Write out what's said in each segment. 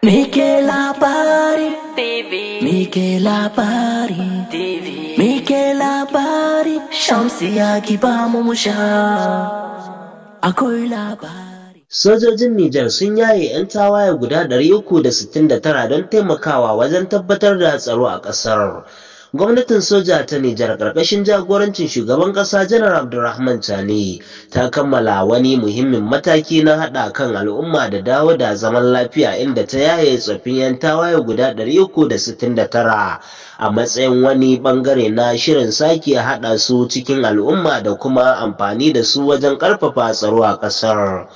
Mike labari TV, Mike labari TV, Mike labari Shamsiya ki ba mu sha akwai labari. Sojojin Nijar sun yaye 'yan tawaye guda 369 don taimakawa wajen tabbatar da tsaro a ƙasar. Gwamnatin soja ta Nijar ƙarƙashin jagorancin shugaban ƙasa Janar Abdurrahman Chani ta kammala wani muhimmin mataki na haɗa kan al'umma da dawo da zaman lafiya, inda ta yaye tsoffin 'yan tawaye guda 369 a matsayin wani ɓangare na shirin sake haɗa su cikin al'umma da kuma amfani da su wajen ƙarfafa tsaro a ƙasar.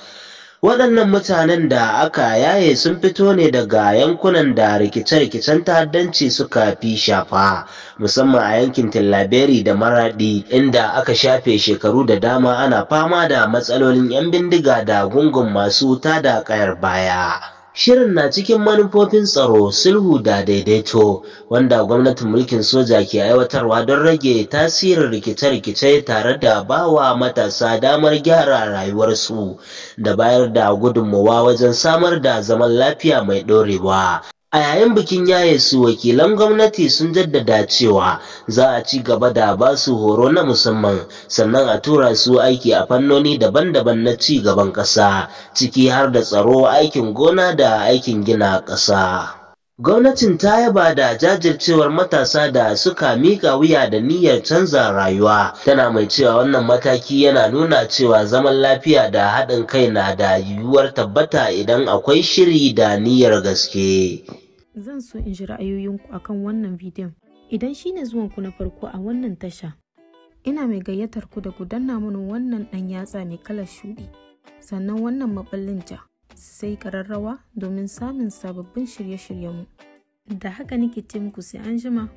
Waɗannan mutanen da aka yaye sun fito ne daga yankunan da rikice-rikicen ta'addanci suka fi shafa, musamman a yankin Tillaberi da Maradi, inda aka shafe shekaru da dama ana fama da matsalolin 'yan bindiga da gungun masu tada ƙayar baya. Shirin na cikin manufofin tsaro, sulhu da daidaito wanda gwamnatin mulkin soja ke aiwatarwa don rage tasirin rikice-rikice tare da bawa matasa damar gyara rayuwarsu da bayar da gudunmawa wajen samar da zaman lafiya mai ɗorewa. A yayin bikin yaye su, wakilan gwamnati sun jaddada cewa za a ci gaba da ba su horo na musamman, sannan a tura su aiki a fannoni daban-daban na ci gaban ƙasa, ciki har da tsaro, aikin gona da aikin gina ƙasa. Gwamnatin ta yaba da jajircewar matasa da suka miƙa wuya da niyyar canza rayuwa, tana mai cewa wannan mataki yana nuna cewa zaman lafiya da haɗin kai na da yiwuwar tabbata idan akwai shiri da niyyar gaske. Zan so in ji ra'ayoyinku akan wannan bidiyon. Idan shine zuwanku na farko a wannan tasha, ina mai gayyatar ku da ku danna mana wannan ɗan yatsa mai kalar shuɗi, sannan wannan maɓallin ja, sai ƙararrawa domin samun sababbin shirye-shiryenmu. Da haka nake ce muku sai an jima.